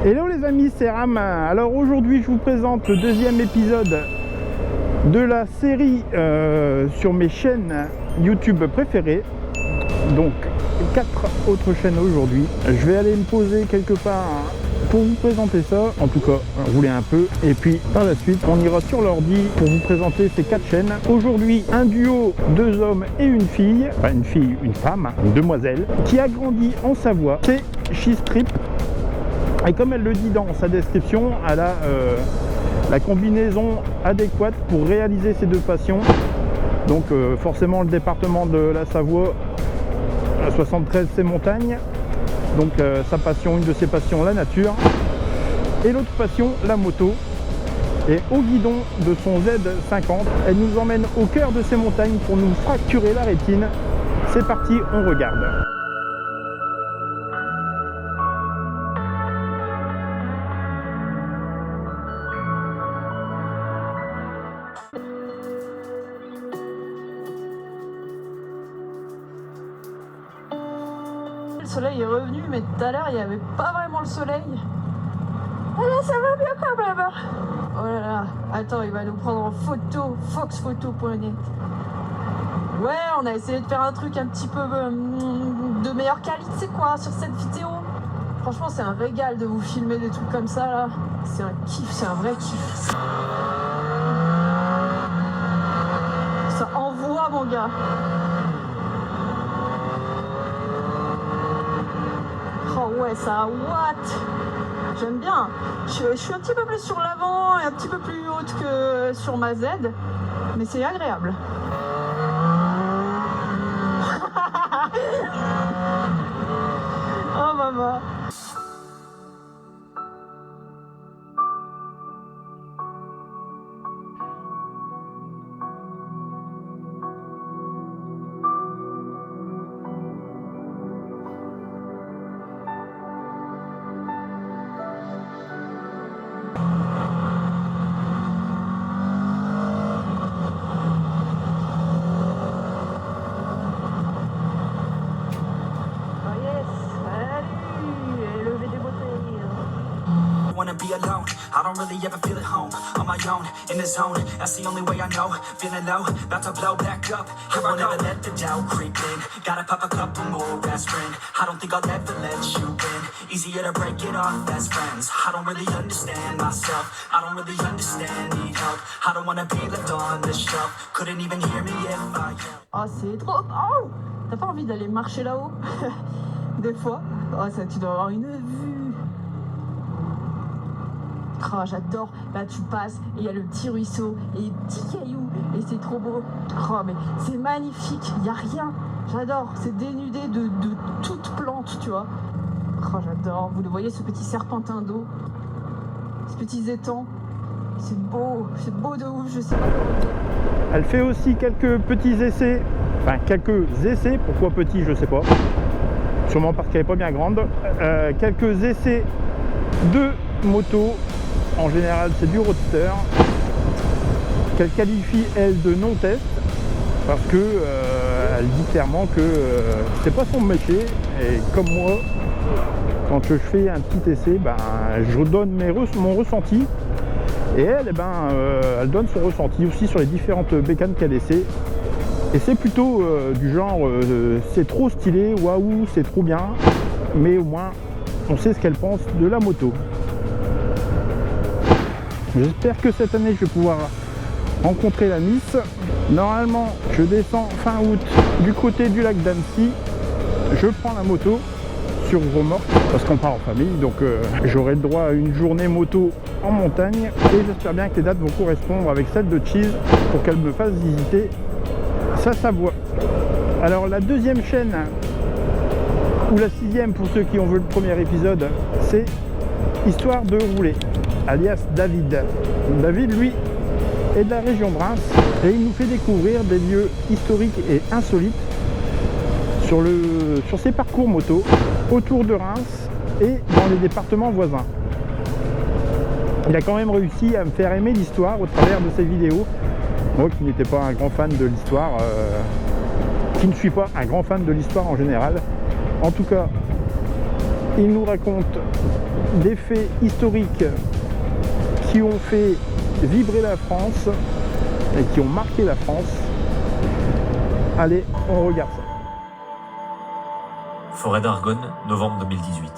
Hello les amis, c'est Ram. Alors aujourd'hui je vous présente le deuxième épisode de la série sur mes chaînes YouTube préférées. Donc 4 autres chaînes aujourd'hui. Je vais aller me poser quelque part pour vous présenter ça, en tout cas rouler un peu, et puis par la suite on ira sur l'ordi pour vous présenter ces 4 chaînes. Aujourd'hui un duo, 2 hommes et une fille, enfin une fille, une femme, une demoiselle, qui a grandi en Savoie, c'est She-Strip. Et comme elle le dit dans sa description, elle a la combinaison adéquate pour réaliser ces deux passions. Donc forcément le département de la Savoie, la 73 c'est montagne. Donc sa passion, une de ses passions, la nature. Et l'autre passion, la moto. Et au guidon de son Z50, elle nous emmène au cœur de ces montagnes pour nous fracturer la rétine. C'est parti, on regarde. Le soleil est revenu, mais tout à l'heure il n'y avait pas vraiment le soleil. Ah là, ça va bien quand même. Oh là là, attends, il va nous prendre en photo, foxphoto.net. Ouais, on a essayé de faire un truc un petit peu de meilleure qualité quoi sur cette vidéo. Franchement, c'est un régal de vous filmer des trucs comme ça là. C'est un kiff, c'est un vrai kiff. Ça envoie mon gars. Oh ouais, ça what? J'aime bien. Je suis un petit peu plus sur l'avant et un petit peu plus haute que sur ma Z, mais c'est agréable. Oh maman. Be alone, I don't really ever feel at home. On my own, in the zone, that's the only way I know. Feeling low, about to blow back up. Here I never let the doubt creep in. Gotta pop a couple more aspirin. I don't think I'll ever let you in. Easier to break it off best friends. I don't really understand myself. I don't really understand, need help. I don't wanna be left on the shelf. Couldn't even hear me if I yelled. Oh, c'est trop. Oh, t'as pas envie d'aller marcher là-haut? Des fois. Oh, ça, tu dois avoir une vue. Oh, j'adore. Là, tu passes et il y a le petit ruisseau et les petits cailloux et c'est trop beau. Oh, mais c'est magnifique. Il n'y a rien. J'adore. C'est dénudé de toute plante, tu vois. Oh, j'adore. Vous le voyez, ce petit serpentin d'eau, ce petit étang. C'est beau de ouf. Je sais pas comment dire. Elle fait aussi quelques petits essais. Enfin, quelques essais. Pourquoi petits, je sais pas. Sûrement parce qu'elle est pas bien grande. Quelques essais de moto. En général, c'est du roadster qu'elle qualifie, elle, de non-test parce que elle dit clairement que c'est pas son métier. Et comme moi, quand je fais un petit essai, ben, je donne mon ressenti. Et elle, eh ben, elle donne son ressenti aussi sur les différentes bécanes qu'elle essaie. Et c'est plutôt du genre, c'est trop stylé, waouh, c'est trop bien. Mais au moins, on sait ce qu'elle pense de la moto. J'espère que cette année je vais pouvoir rencontrer la Miss. Normalement je descends fin août du côté du lac d'Annecy. Je prends la moto sur remorque parce qu'on part en famille, donc j'aurai le droit à une journée moto en montagne et j'espère bien que les dates vont correspondre avec celle de Cheese pour qu'elle me fasse visiter sa Savoie. Alors la deuxième chaîne, ou la sixième pour ceux qui ont vu le premier épisode, c'est Histoire de rouler, alias David. David, lui, est de la région de Reims et il nous fait découvrir des lieux historiques et insolites sur ses parcours moto autour de Reims et dans les départements voisins. Il a quand même réussi à me faire aimer l'histoire au travers de ses vidéos. Moi qui n'étais pas un grand fan de l'histoire, qui ne suis pas un grand fan de l'histoire en général. En tout cas, il nous raconte des faits historiques qui ont fait vibrer la France et qui ont marqué la France. Allez, on regarde ça. Forêt d'Argonne, novembre 2018.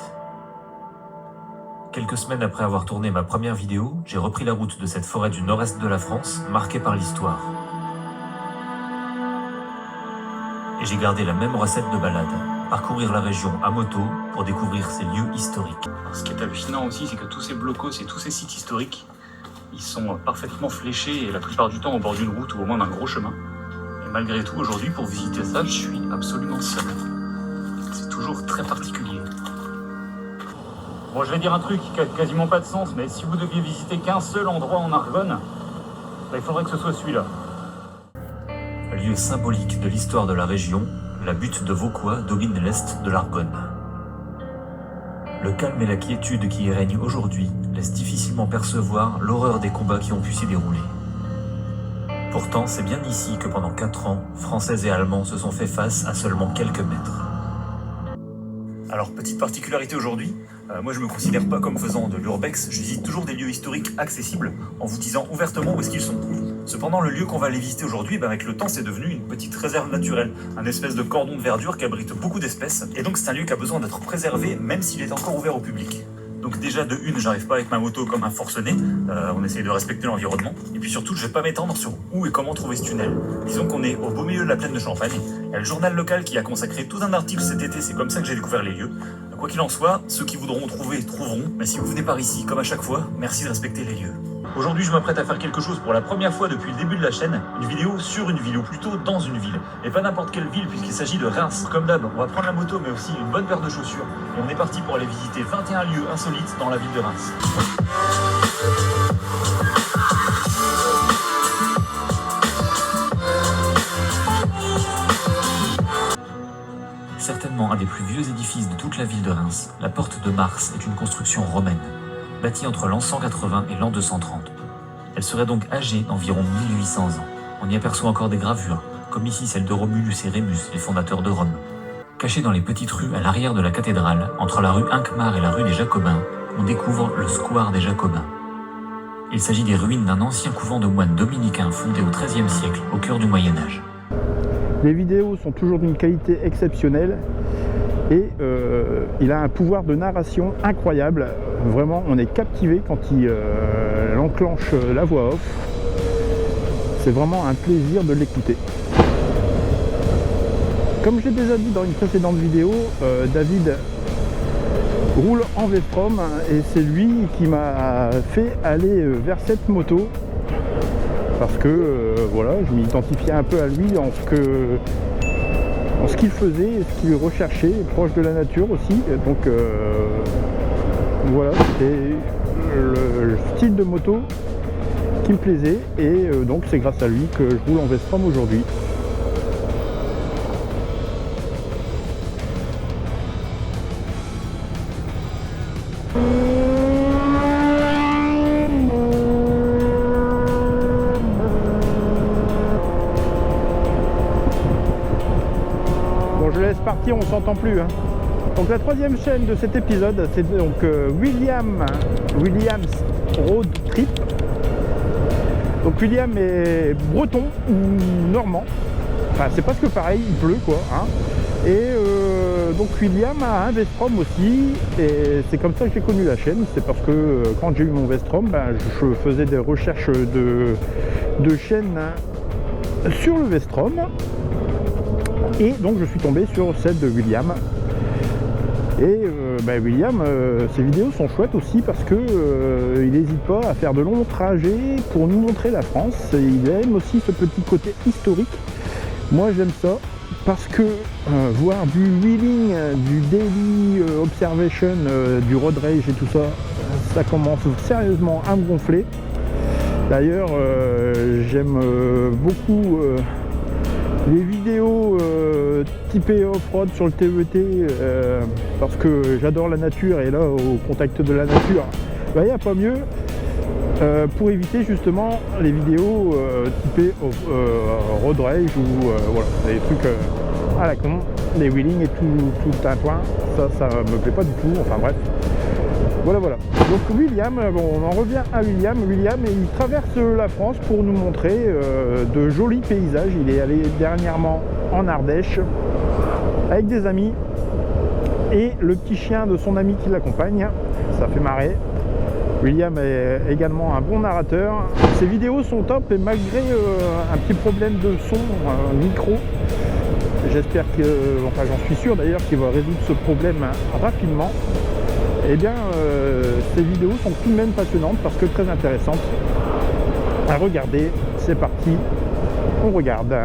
Quelques semaines après avoir tourné ma première vidéo, j'ai repris la route de cette forêt du nord-est de la France, marquée par l'histoire. Et j'ai gardé la même recette de balade, parcourir la région à moto pour découvrir ces lieux historiques. Alors, ce qui est hallucinant aussi, c'est que tous ces blocos et tous ces sites historiques, ils sont parfaitement fléchés et la plupart du temps au bord d'une route ou au moins d'un gros chemin. Et malgré tout, aujourd'hui, pour visiter ça, je suis absolument seul. C'est toujours très particulier. Bon, je vais dire un truc qui n'a quasiment pas de sens, mais si vous deviez visiter qu'un seul endroit en Argonne, il faudrait que ce soit celui-là. Lieu symbolique de l'histoire de la région, la butte de Vauquois domine l'est de l'Argonne. Le calme et la quiétude qui y règnent aujourd'hui laissent difficilement percevoir l'horreur des combats qui ont pu s'y dérouler. Pourtant, c'est bien ici que pendant 4 ans, Français et Allemands se sont fait face à seulement quelques mètres. Alors, petite particularité aujourd'hui, moi je me considère pas comme faisant de l'urbex, je visite toujours des lieux historiques accessibles en vous disant ouvertement où est-ce qu'ils sont. Cependant, le lieu qu'on va aller visiter aujourd'hui, avec le temps, c'est devenu une petite réserve naturelle, un espèce de cordon de verdure qui abrite beaucoup d'espèces, et donc c'est un lieu qui a besoin d'être préservé même s'il est encore ouvert au public. Donc déjà de une, j'arrive pas avec ma moto comme un forcené, on essaye de respecter l'environnement, et puis surtout je vais pas m'étendre sur où et comment trouver ce tunnel. Disons qu'on est au beau milieu de la plaine de Champagne, il y a le journal local qui a consacré tout un article cet été, c'est comme ça que j'ai découvert les lieux. Quoi qu'il en soit, ceux qui voudront trouver, trouveront, mais si vous venez par ici, comme à chaque fois, merci de respecter les lieux. Aujourd'hui, je m'apprête à faire quelque chose pour la première fois depuis le début de la chaîne, une vidéo sur une ville, ou plutôt dans une ville, et pas n'importe quelle ville puisqu'il s'agit de Reims. Comme d'hab, on va prendre la moto mais aussi une bonne paire de chaussures, et on est parti pour aller visiter 21 lieux insolites dans la ville de Reims. Certainement un des plus vieux édifices de toute la ville de Reims, la porte de Mars est une construction romaine, bâtie entre l'an 180 et l'an 230. Elle serait donc âgée d'environ 1800 ans. On y aperçoit encore des gravures, comme ici celle de Romulus et Rémus, les fondateurs de Rome. Cachée dans les petites rues à l'arrière de la cathédrale, entre la rue Hincmar et la rue des Jacobins, on découvre le square des Jacobins. Il s'agit des ruines d'un ancien couvent de moines dominicains fondé au XIIIe siècle, au cœur du Moyen-Âge. Les vidéos sont toujours d'une qualité exceptionnelle et il a un pouvoir de narration incroyable. Vraiment, on est captivé quand il enclenche la voix off. C'est vraiment un plaisir de l'écouter. Comme j'ai déjà dit dans une précédente vidéo, David roule en Vestrom et c'est lui qui m'a fait aller vers cette moto. Parce que voilà, je m'identifiais un peu à lui en ce qu'il faisait et ce qu'il recherchait, proche de la nature aussi. Donc voilà, c'était le style de moto qui me plaisait et donc c'est grâce à lui que je roule en Vestrom aujourd'hui. Je laisse partir, on s'entend plus. Donc la troisième chaîne de cet épisode, c'est donc Williams Road Trip. Donc William est breton ou normand. Enfin c'est presque pareil, il pleut quoi. Et donc William a un Vestrom aussi. Et c'est comme ça que j'ai connu la chaîne. C'est parce que quand j'ai eu mon Vestrom, je faisais des recherches de chaînes sur le Vestrom. Et donc je suis tombé sur celle de William. Et William, ses vidéos sont chouettes aussi parce que il n'hésite pas à faire de longs trajets pour nous montrer la France. Et il aime aussi ce petit côté historique. Moi j'aime ça parce que voir du wheeling, du daily observation, du road rage et tout ça, ça commence sérieusement à me gonfler. D'ailleurs j'aime beaucoup les vidéos typées off-road sur le TET parce que j'adore la nature et là au contact de la nature il n'y a pas mieux pour éviter justement les vidéos typées road rage ou voilà, des trucs à la con, les wheelings et tout le tintouin, ça me plaît pas du tout, enfin bref. Voilà. Donc William, bon, on en revient à William. William, il traverse la France pour nous montrer de jolis paysages. Il est allé dernièrement en Ardèche avec des amis et le petit chien de son ami qui l'accompagne. Ça fait marrer. William est également un bon narrateur. Ses vidéos sont top et malgré un petit problème de son, micro, j'espère que, enfin j'en suis sûr d'ailleurs qu'il va résoudre ce problème rapidement. Eh bien, ces vidéos sont tout de même passionnantes parce que très intéressantes à regarder. C'est parti, on regarde.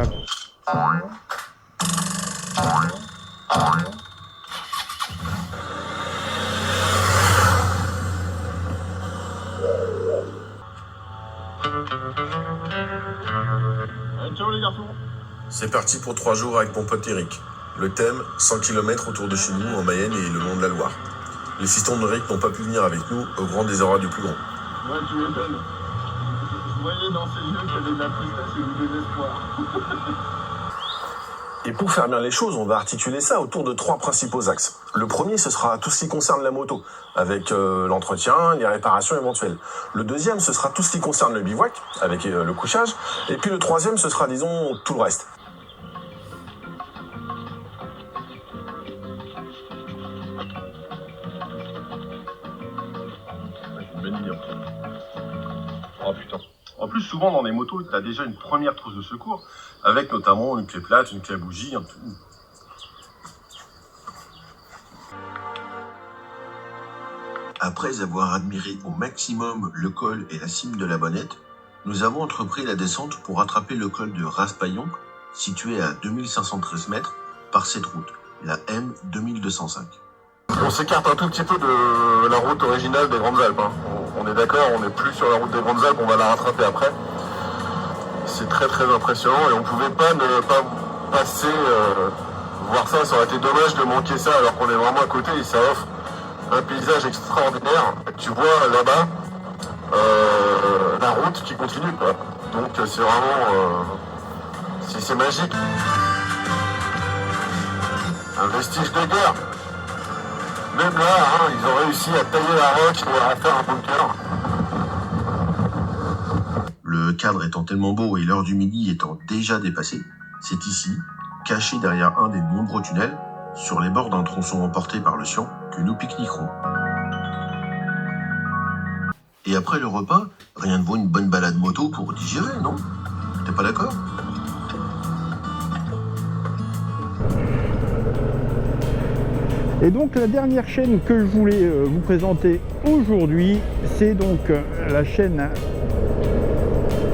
Ciao les garçons. C'est parti pour 3 jours avec mon pote Eric. Le thème, 100 km autour de chez nous en Mayenne et le long de la Loire. Les fistons de Rick n'ont pas pu venir avec nous, au grand désarroi du plus grand. Ouais, tu m'étonnes. Je voyais dans ses yeux qu'il y avait de la tristesse et du désespoir. Et pour faire bien les choses, on va articuler ça autour de 3 principaux axes. Le premier, ce sera tout ce qui concerne la moto, avec l'entretien, les réparations éventuelles. Le deuxième, ce sera tout ce qui concerne le bivouac, avec le couchage. Et puis le troisième, ce sera, disons, tout le reste. Oh putain. En plus, souvent dans les motos, t'as déjà une première trousse de secours, avec notamment une clé plate, une clé à bougie, un tout. Après avoir admiré au maximum le col et la cime de la Bonnette, nous avons entrepris la descente pour rattraper le col de Raspaillon, situé à 2513 mètres, par cette route, la M2205. On s'écarte un tout petit peu de la route originale des Grandes Alpes. Hein. On est d'accord, on n'est plus sur la route des Grandes Alpes, on va la rattraper après. C'est très très impressionnant et on pouvait pas ne pas passer voir ça. Ça aurait été dommage de manquer ça alors qu'on est vraiment à côté et ça offre un paysage extraordinaire. Tu vois là-bas la route qui continue, quoi. Donc c'est vraiment c'est magique. Un vestige de guerre. Même là, hein, ils ont réussi à tailler la roche et à faire un bunker. Le cadre étant tellement beau et l'heure du midi étant déjà dépassée, c'est ici, caché derrière un des nombreux tunnels, sur les bords d'un tronçon emporté par le Sion, que nous pique-niquerons. Et après le repas, rien ne vaut une bonne balade moto pour digérer, non? T'es pas d'accord? Et donc la dernière chaîne que je voulais vous présenter aujourd'hui, c'est donc la chaîne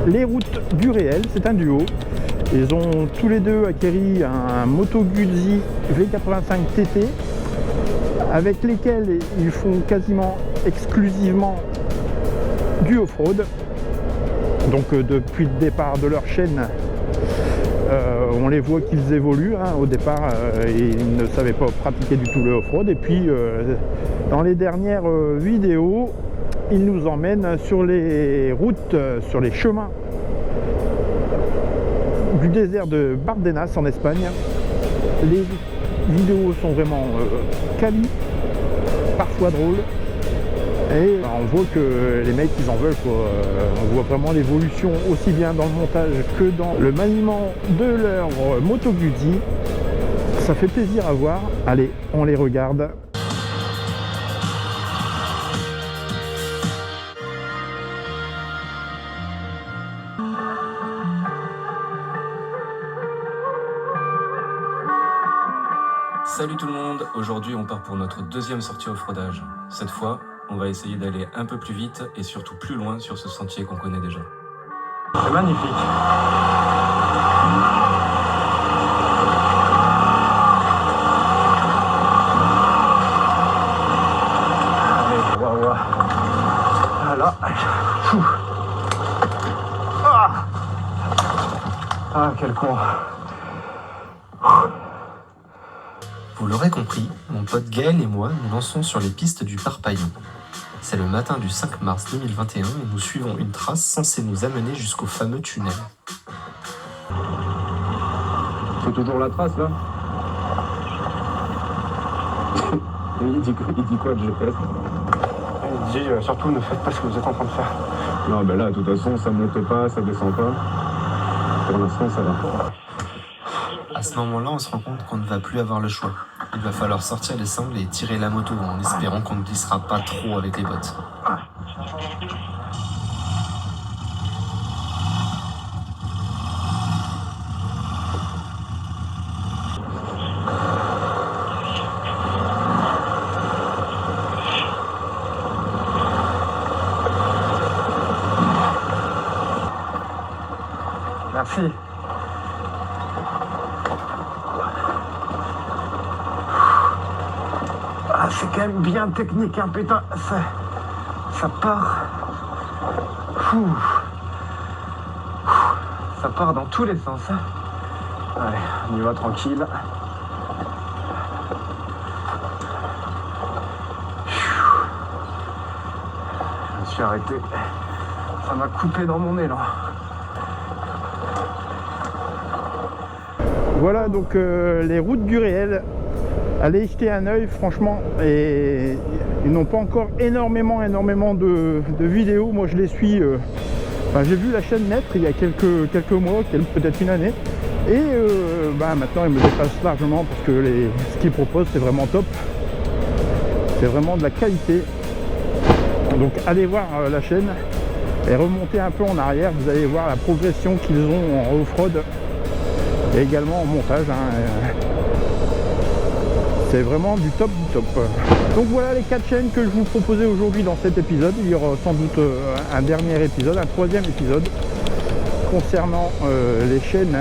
Les Routes du Réel. C'est un duo. Ils ont tous les deux acquéri un Moto Guzzi V85 TT avec lesquels ils font quasiment exclusivement du off-road. Donc depuis le départ de leur chaîne, on les voit qu'ils évoluent. Hein. Au départ, ils ne savaient pas pratiquer du tout le off-road. Et puis, dans les dernières vidéos, ils nous emmènent sur les routes, sur les chemins du désert de Bardenas en Espagne. Les vidéos sont vraiment quali, parfois drôles. Et on voit que les mecs, ils en veulent, quoi. On voit vraiment l'évolution aussi bien dans le montage que dans le maniement de leur Moto Guzzi. Ça fait plaisir à voir. Allez, on les regarde. Salut tout le monde, aujourd'hui on part pour notre deuxième sortie off-roadage. Cette fois, on va essayer d'aller un peu plus vite et surtout plus loin sur ce sentier qu'on connaît déjà. C'est magnifique. Allez, waouh. Voilà. Ah, quel con. Vous l'aurez compris, mon pote Gaël et moi nous lançons sur les pistes du Parpaillon. C'est le matin du 5 mars 2021 et nous suivons une trace censée nous amener jusqu'au fameux tunnel. C'est toujours la trace là? Il dit quoi le GPS? Il dit surtout ne faites pas ce que vous êtes en train de faire. Non, ben là, de toute façon, ça monte pas, ça descend pas. Pour l'instant, ça va. À ce moment-là, on se rend compte qu'on ne va plus avoir le choix. Il va falloir sortir les sangles et tirer la moto en espérant qu'on ne glissera pas trop avec les bottes. Merci. Ah, c'est quand même bien technique, hein, putain. Ça part. Ça part dans tous les sens. Hein. Allez, on y va tranquille. Je me suis arrêté. Ça m'a coupé dans mon élan. Voilà donc les routes du réel. Allez jeter un œil franchement, et ils n'ont pas encore énormément de vidéos. Moi je les suis, j'ai vu la chaîne naître il y a quelques mois, peut-être une année, et maintenant ils me dépassent largement parce que ce qu'ils proposent c'est vraiment top, c'est vraiment de la qualité. Donc allez voir la chaîne et remontez un peu en arrière, vous allez voir la progression qu'ils ont en off-road et également en montage, c'est vraiment du top du top. Donc voilà les 4 chaînes que je vous proposais aujourd'hui dans cet épisode. Il y aura sans doute un dernier épisode, un 3e épisode concernant les chaînes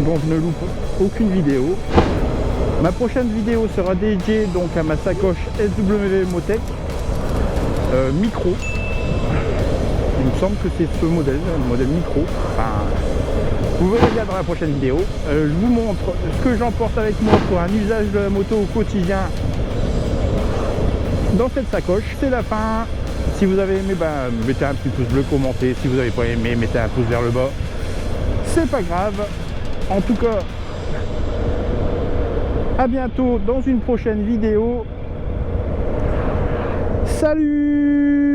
dont je ne loupe aucune vidéo. Ma prochaine vidéo sera dédiée donc à ma sacoche SW Motech micro. Il me semble que c'est ce modèle, le modèle micro. Vous verrez bien dans la prochaine vidéo. Je vous montre ce que j'emporte avec moi pour un usage de la moto au quotidien dans cette sacoche. C'est la fin. Si vous avez aimé, mettez un petit pouce bleu, commentez. Si vous n'avez pas aimé, mettez un pouce vers le bas. C'est pas grave. En tout cas, à bientôt dans une prochaine vidéo. Salut!